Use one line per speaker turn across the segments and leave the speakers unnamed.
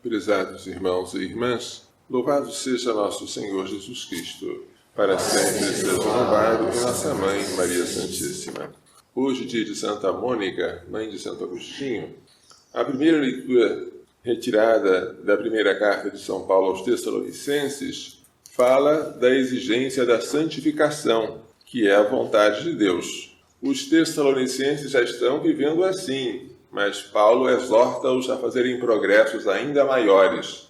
Prezados irmãos e irmãs, louvado seja nosso Senhor Jesus Cristo, para sempre seja louvado e nossa Mãe Maria Santíssima. Hoje, dia de Santa Mônica, mãe de Santo Agostinho, a primeira leitura retirada da primeira carta de São Paulo aos Tessalonicenses fala da exigência da santificação, que é a vontade de Deus. Os tessalonicenses já estão vivendo assim, mas Paulo exorta-os a fazerem progressos ainda maiores.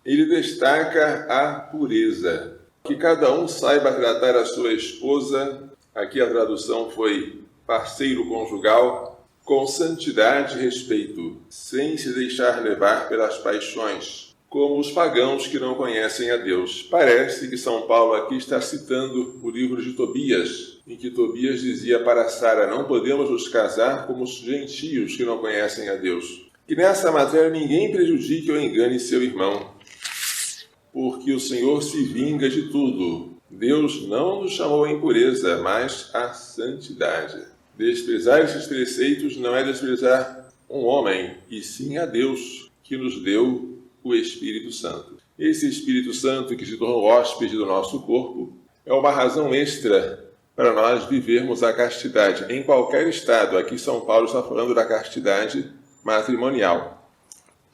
Ele destaca a pureza, que cada um saiba tratar a sua esposa, aqui a tradução foi parceiro conjugal, com santidade e respeito, sem se deixar levar pelas paixões, como os pagãos que não conhecem a Deus. Parece que São Paulo aqui está citando o livro de Tobias, em que Tobias dizia para Sara: não podemos nos casar como os gentios que não conhecem a Deus. Que nessa matéria ninguém prejudique ou engane seu irmão, porque o Senhor se vinga de tudo. Deus não nos chamou à impureza, mas à santidade. Desprezar esses preceitos não é desprezar um homem, e sim a Deus, que nos deu o Espírito Santo. Esse Espírito Santo que se tornou hóspede do nosso corpo é uma razão extra para nós vivermos a castidade em qualquer estado. Aqui São Paulo está falando da castidade matrimonial.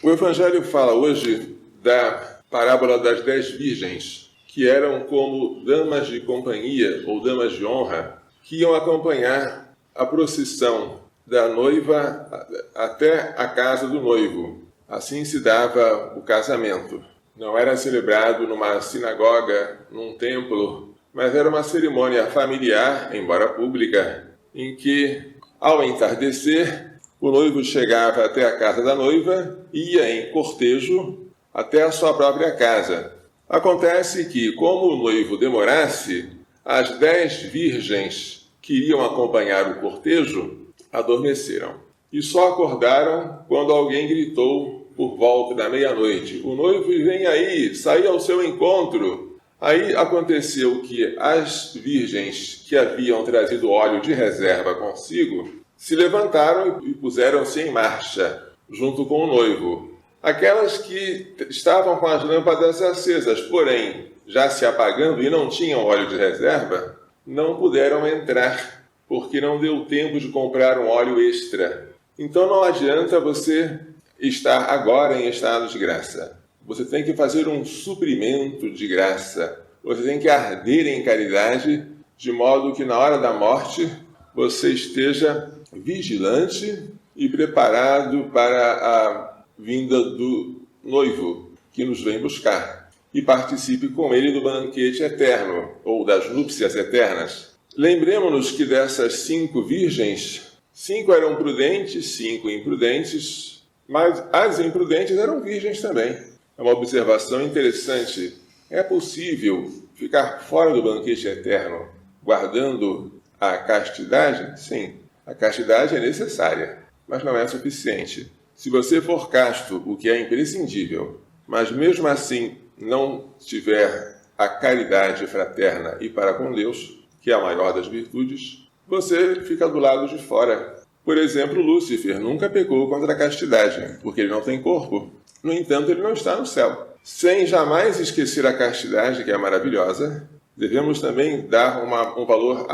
O Evangelho fala hoje da parábola das 10 virgens, que eram como damas de companhia ou damas de honra, que iam acompanhar a procissão da noiva até a casa do noivo. Assim se dava o casamento. Não era celebrado numa sinagoga, num templo, mas era uma cerimônia familiar, embora pública, em que, ao entardecer, o noivo chegava até a casa da noiva, ia em cortejo até a sua própria casa. Acontece que, como o noivo demorasse, as 10 virgens que iriam acompanhar o cortejo adormeceram. E só acordaram quando alguém gritou por volta da meia-noite: o noivo vem aí, sai ao seu encontro. Aí aconteceu que as virgens que haviam trazido óleo de reserva consigo se levantaram e puseram-se em marcha, junto com o noivo. Aquelas que estavam com as lâmpadas acesas, porém já se apagando e não tinham óleo de reserva, não puderam entrar, porque não deu tempo de comprar um óleo extra. Então não adianta você estar agora em estado de graça. Você tem que fazer um suprimento de graça. Você tem que arder em caridade, de modo que na hora da morte você esteja vigilante e preparado para a vinda do noivo que nos vem buscar, e participe com ele do banquete eterno, ou das núpcias eternas. Lembremos-nos que dessas 5 virgens, 5 eram prudentes, 5 imprudentes, mas as imprudentes eram virgens também. É uma observação interessante. É possível ficar fora do banquete eterno guardando a castidade? Sim, a castidade é necessária, mas não é suficiente. Se você for casto, o que é imprescindível, mas mesmo assim não tiver a caridade fraterna e para com Deus, que é a maior das virtudes, você fica do lado de fora. Por exemplo, Lúcifer nunca pecou contra a castidade, porque ele não tem corpo. No entanto, ele não está no céu. Sem jamais esquecer a castidade, que é maravilhosa, devemos também dar um valor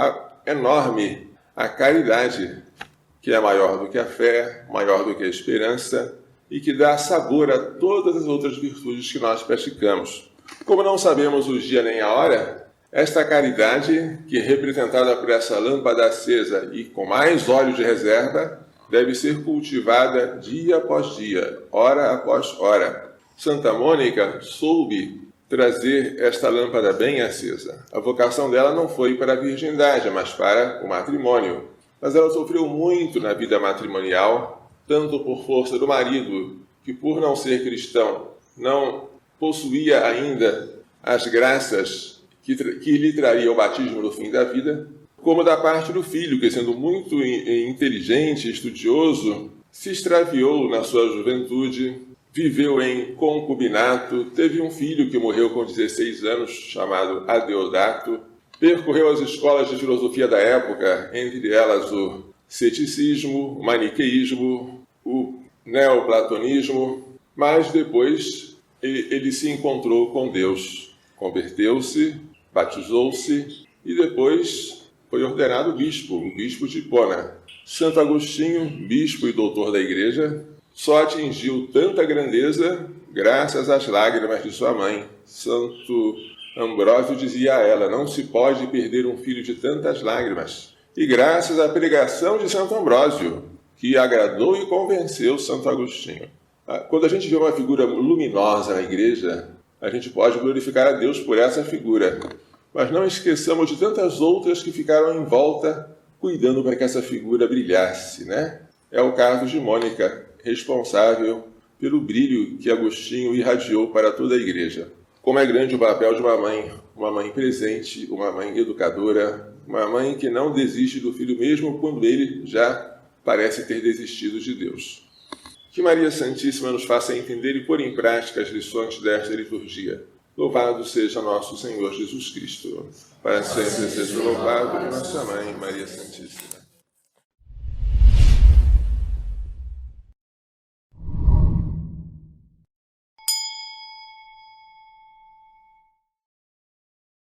enorme à caridade, que é maior do que a fé, maior do que a esperança, e que dá sabor a todas as outras virtudes que nós praticamos. Como não sabemos o dia nem a hora, esta caridade, que é representada por essa lâmpada acesa e com mais óleo de reserva, deve ser cultivada dia após dia, hora após hora. Santa Mônica soube trazer esta lâmpada bem acesa. A vocação dela não foi para a virgindade, mas para o matrimônio. Mas ela sofreu muito na vida matrimonial, tanto por força do marido, que por não ser cristão, não possuía ainda as graças que lhe traria o batismo no fim da vida, como da parte do filho, que sendo muito inteligente e estudioso, se extraviou na sua juventude, viveu em concubinato, teve um filho que morreu com 16 anos, chamado Adeodato, percorreu as escolas de filosofia da época, entre elas o ceticismo, o maniqueísmo, o neoplatonismo, Mas depois ele se encontrou com Deus, converteu-se, batizou-se e depois foi ordenado bispo, o bispo de Hipona. Santo Agostinho, bispo e doutor da Igreja, só atingiu tanta grandeza graças às lágrimas de sua mãe. Santo Ambrósio dizia a ela: não se pode perder um filho de tantas lágrimas. E graças à pregação de Santo Ambrósio, que agradou e convenceu Santo Agostinho. Quando a gente vê uma figura luminosa na igreja, a gente pode glorificar a Deus por essa figura. Mas não esqueçamos de tantas outras que ficaram em volta, cuidando para que essa figura brilhasse, né? É o caso de Mônica, responsável pelo brilho que Agostinho irradiou para toda a igreja. Como é grande o papel de uma mãe presente, uma mãe educadora, uma mãe que não desiste do filho mesmo quando ele já parece ter desistido de Deus. Que Maria Santíssima nos faça entender e pôr em prática as lições desta liturgia. Louvado seja nosso Senhor Jesus Cristo. Para sempre seja louvado nossa Mãe, Maria Santíssima.